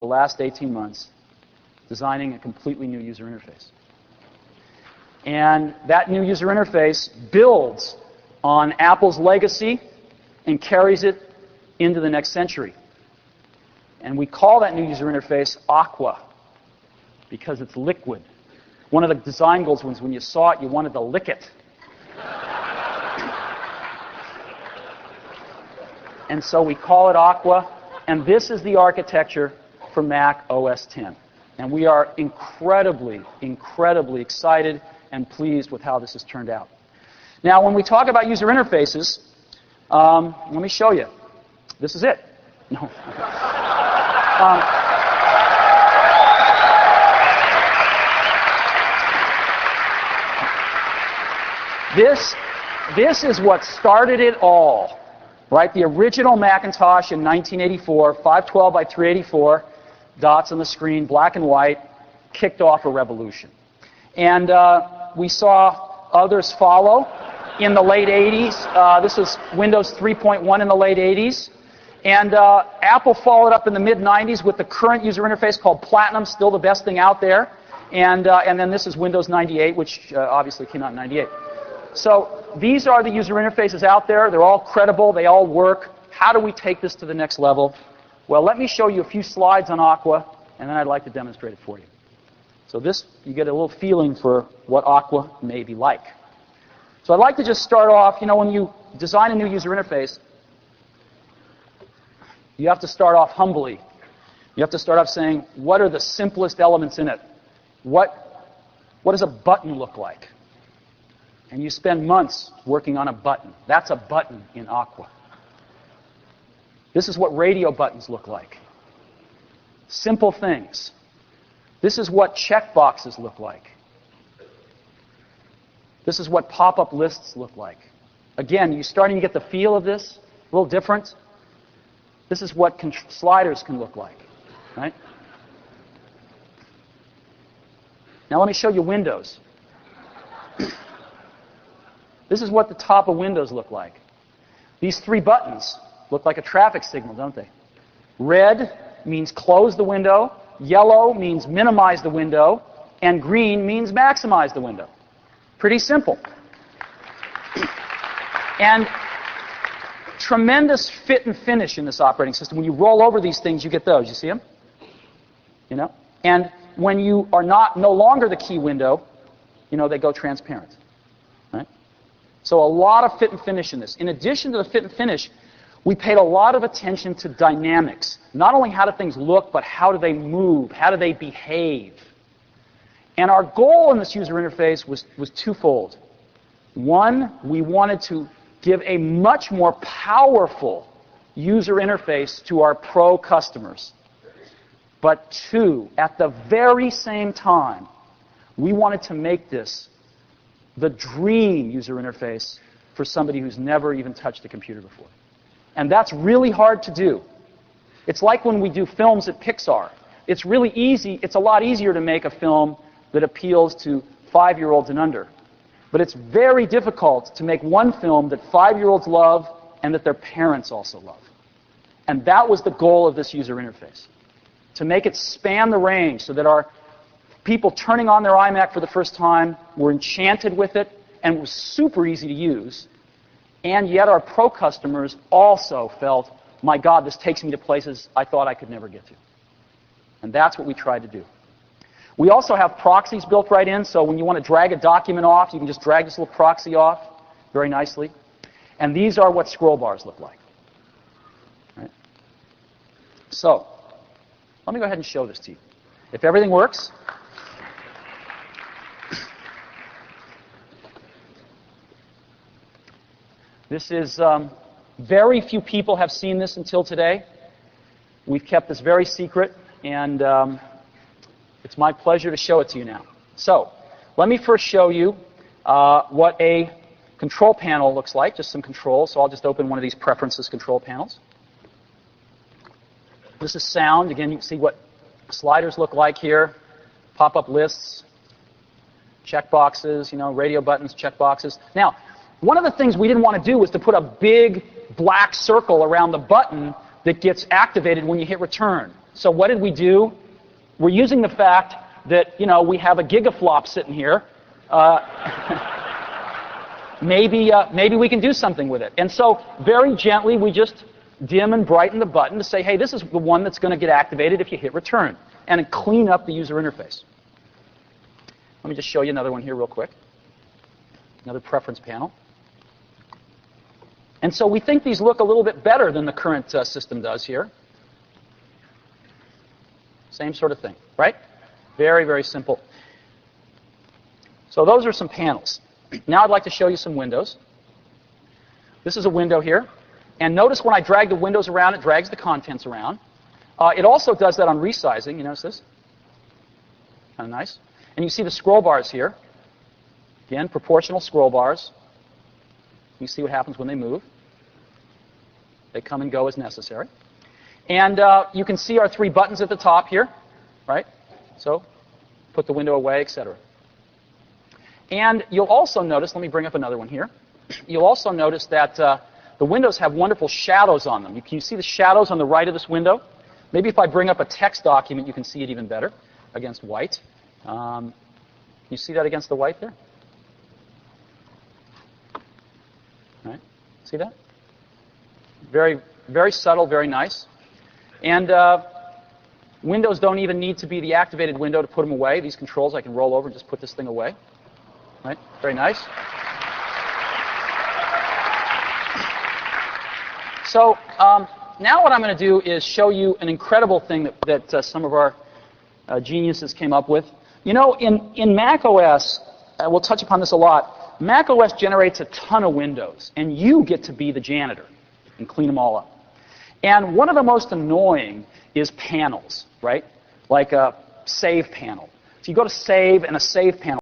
the last 18 months designing a completely new user interface. And that new user interface builds on Apple's legacy and carries it into the next century. And we call that new user interface Aqua because it's liquid. One of the design goals was when you saw it, you wanted to lick it. And so we call it Aqua, and this is the architecture for Mac OS X. And we are incredibly, incredibly excited and pleased with how this has turned out. Now, when we talk about user interfaces, let me show you. This is it. No. This is what started it all, right? The original Macintosh in 1984, 512 by 384, dots on the screen, black and white, kicked off a revolution. And we saw others follow in the late 80s. This was Windows 3.1 in the late 80s. And Apple followed up in the mid-90s with the current user interface called Platinum, still the best thing out there. And then this is Windows 98, which obviously came out in 98. So these are the user interfaces out there. They're all credible. They all work. How do we take this to the next level? Well, let me show you a few slides on Aqua, and then I'd like to demonstrate it for you. So this, you get a little feeling for what Aqua may be like. So I'd like to just start off, when you design a new user interface, you have to start off humbly. You have to start off saying, what are the simplest elements in it? What does a button look like? And you spend months working on a button. That's a button in Aqua. This is what radio buttons look like. Simple things. This is what checkboxes look like. This is what pop-up lists look like. Again, you're starting to get the feel of this, a little different. This is what sliders can look like, right? Now let me show you Windows. This is what the top of Windows look like. These three buttons look like a traffic signal, don't they? Red means close the window, yellow means minimize the window, and green means maximize the window. Pretty simple. And tremendous fit and finish in this operating system. When you roll over these things, you get those. You see them? And when you are no longer the key window, they go transparent. Right? So a lot of fit and finish in this. In addition to the fit and finish, we paid a lot of attention to dynamics. Not only how do things look, but how do they move? How do they behave? And our goal in this user interface was twofold. One, we wanted to give a much more powerful user interface to our pro customers. But two, at the very same time, we wanted to make this the dream user interface for somebody who's never even touched a computer before. And that's really hard to do. It's like when we do films at Pixar. It's really easy. It's a lot easier to make a film that appeals to 5-year-olds and under. But it's very difficult to make one film that 5-year-olds love and that their parents also love. And that was the goal of this user interface, to make it span the range so that our people turning on their iMac for the first time were enchanted with it and it was super easy to use. And yet our pro customers also felt, my God, this takes me to places I thought I could never get to. And that's what we tried to do. We also have proxies built right in, so when you want to drag a document off, you can just drag this little proxy off very nicely. And these are what scroll bars look like. Right? So, let me go ahead and show this to you. If everything works, this is, very few people have seen this until today. We've kept this very secret, and it's my pleasure to show it to you now. So, let me first show you what a control panel looks like, just some controls. So I'll just open one of these preferences control panels. This is sound. Again, you can see what sliders look like here, pop-up lists, checkboxes, radio buttons, checkboxes. Now, one of the things we didn't want to do was to put a big black circle around the button that gets activated when you hit return. So what did we do? We're using the fact that, we have a gigaflop sitting here. Maybe we can do something with it. And so very gently, we just dim and brighten the button to say, hey, this is the one that's going to get activated if you hit return, and clean up the user interface. Let me just show you another one here real quick. Another preference panel. And so we think these look a little bit better than the current system does here. Same sort of thing, right? Very, very simple. So those are some panels. Now I'd like to show you some windows. This is a window here. And notice when I drag the windows around, it drags the contents around. It also does that on resizing. You notice this? Kind of nice. And you see the scroll bars here. Again, proportional scroll bars. You see what happens when they move. They come and go as necessary. And you can see our 3 buttons at the top here, right? So put the window away, etc. And you'll also notice, let me bring up another one here. You'll also notice that the windows have wonderful shadows on them. Can you see the shadows on the right of this window? Maybe if I bring up a text document, you can see it even better against white. You see that against the white there? Right? See that? Very, very subtle, very nice. And windows don't even need to be the activated window to put them away. These controls, I can roll over and just put this thing away. Right? Very nice. So now what I'm going to do is show you an incredible thing that some of our geniuses came up with. In Mac OS, we'll touch upon this a lot, Mac OS generates a ton of windows, and you get to be the janitor and clean them all up. And one of the most annoying is panels, right? Like a save panel. So you go to save, and a save panel